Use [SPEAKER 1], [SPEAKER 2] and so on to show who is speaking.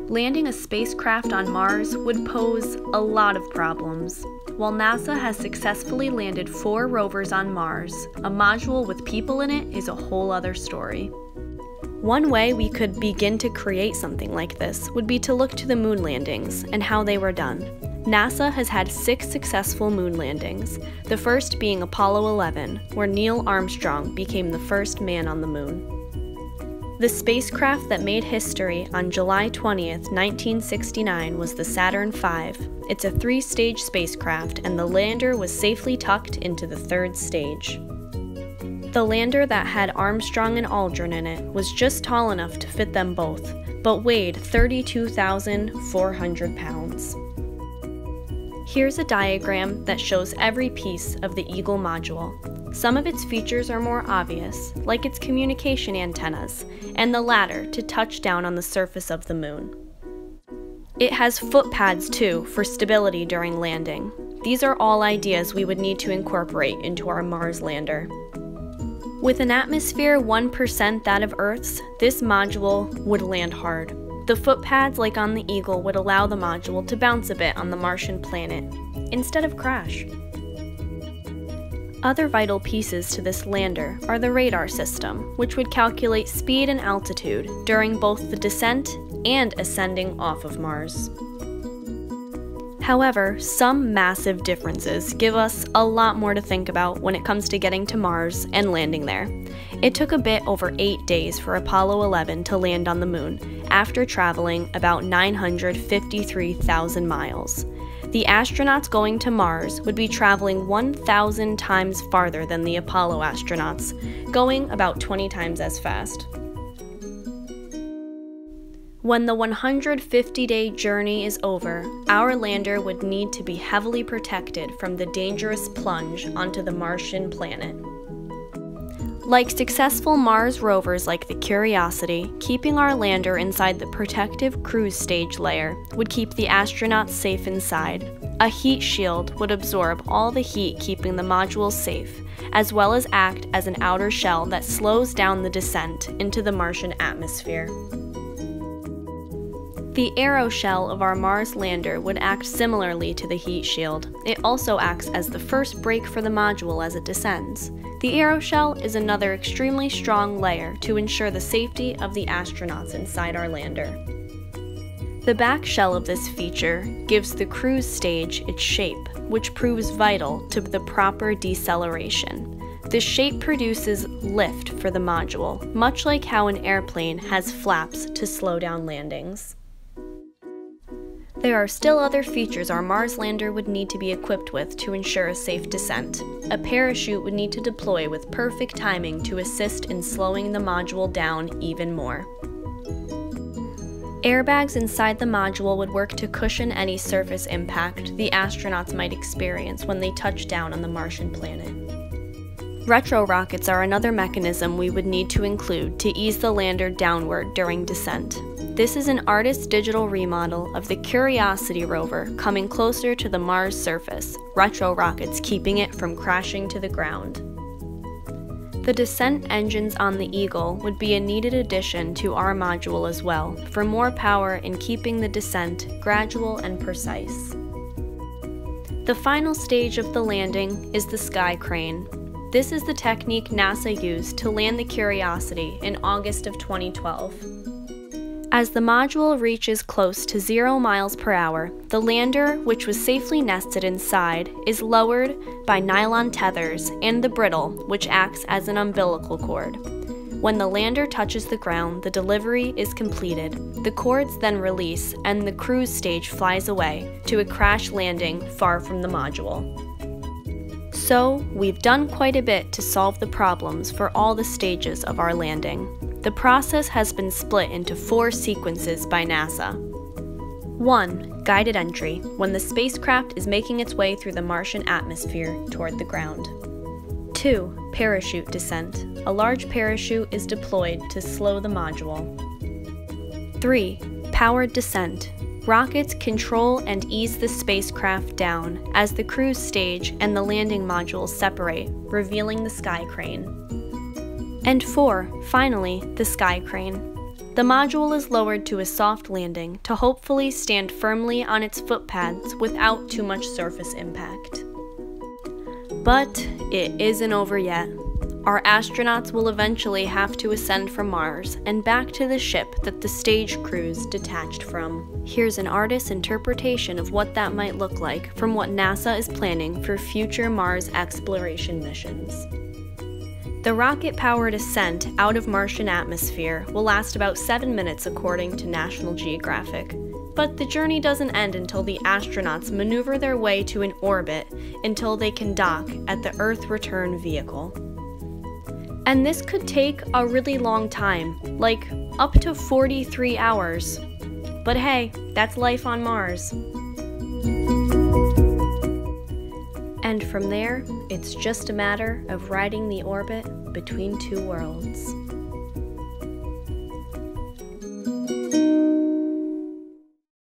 [SPEAKER 1] Landing a spacecraft on Mars would pose a lot of problems. While NASA has successfully landed 4 rovers on Mars, a module with people in it is a whole other story. One way we could begin to create something like this would be to look to the moon landings and how they were done. NASA has had 6 successful moon landings, the first being Apollo 11, where Neil Armstrong became the first man on the moon. The spacecraft that made history on July 20th, 1969 was the Saturn V. It's a 3-stage spacecraft, and the lander was safely tucked into the 3rd stage. The lander that had Armstrong and Aldrin in it was just tall enough to fit them both, but weighed 32,400 pounds. Here's a diagram that shows every piece of the Eagle module. Some of its features are more obvious, like its communication antennas and the ladder to touch down on the surface of the moon. It has foot pads too for stability during landing. These are all ideas we would need to incorporate into our Mars lander. With an atmosphere 1% that of Earth's, this module would land hard. The foot pads, like on the Eagle, would allow the module to bounce a bit on the Martian planet, instead of crash. Other vital pieces to this lander are the radar system, which would calculate speed and altitude during both the descent and ascending off of Mars. However, some massive differences give us a lot more to think about when it comes to getting to Mars and landing there. It took a bit over 8 days for Apollo 11 to land on the moon, after traveling about 953,000 miles. The astronauts going to Mars would be traveling 1,000 times farther than the Apollo astronauts, going about 20 times as fast. When the 150-day journey is over, our lander would need to be heavily protected from the dangerous plunge onto the Martian planet. Like successful Mars rovers like the Curiosity, keeping our lander inside the protective cruise stage layer would keep the astronauts safe inside. A heat shield would absorb all the heat, keeping the module safe, as well as act as an outer shell that slows down the descent into the Martian atmosphere. The aeroshell of our Mars lander would act similarly to the heat shield. It also acts as the first brake for the module as it descends. The aeroshell is another extremely strong layer to ensure the safety of the astronauts inside our lander. The back shell of this feature gives the cruise stage its shape, which proves vital to the proper deceleration. The shape produces lift for the module, much like how an airplane has flaps to slow down landings. There are still other features our Mars lander would need to be equipped with to ensure a safe descent. A parachute would need to deploy with perfect timing to assist in slowing the module down even more. Airbags inside the module would work to cushion any surface impact the astronauts might experience when they touch down on the Martian planet. Retro rockets are another mechanism we would need to include to ease the lander downward during descent. This is an artist's digital remodel of the Curiosity rover coming closer to the Mars surface, retro rockets keeping it from crashing to the ground. The descent engines on the Eagle would be a needed addition to our module as well, for more power in keeping the descent gradual and precise. The final stage of the landing is the sky crane. This is the technique NASA used to land the Curiosity in August of 2012. As the module reaches close to 0 miles per hour, the lander, which was safely nested inside, is lowered by nylon tethers and the brittle, which acts as an umbilical cord. When the lander touches the ground, the delivery is completed. The cords then release, and the cruise stage flies away to a crash landing far from the module. So, we've done quite a bit to solve the problems for all the stages of our landing. The process has been split into 4 sequences by NASA. 1. Guided entry, when the spacecraft is making its way through the Martian atmosphere toward the ground. 2. Parachute descent. A large parachute is deployed to slow the module. 3. Powered descent. Rockets control and ease the spacecraft down as the cruise stage and the landing modules separate, revealing the sky crane. And 4, finally, the sky crane. The module is lowered to a soft landing to hopefully stand firmly on its footpads without too much surface impact. But it isn't over yet. Our astronauts will eventually have to ascend from Mars and back to the ship that the stage crews detached from. Here's an artist's interpretation of what that might look like from what NASA is planning for future Mars exploration missions. The rocket-powered ascent out of Martian atmosphere will last about 7 minutes according to National Geographic. But the journey doesn't end until the astronauts maneuver their way to an orbit until they can dock at the Earth return vehicle. And this could take a really long time, like up to 43 hours. But hey, that's life on Mars. And from there, it's just a matter of riding the orbit between two worlds.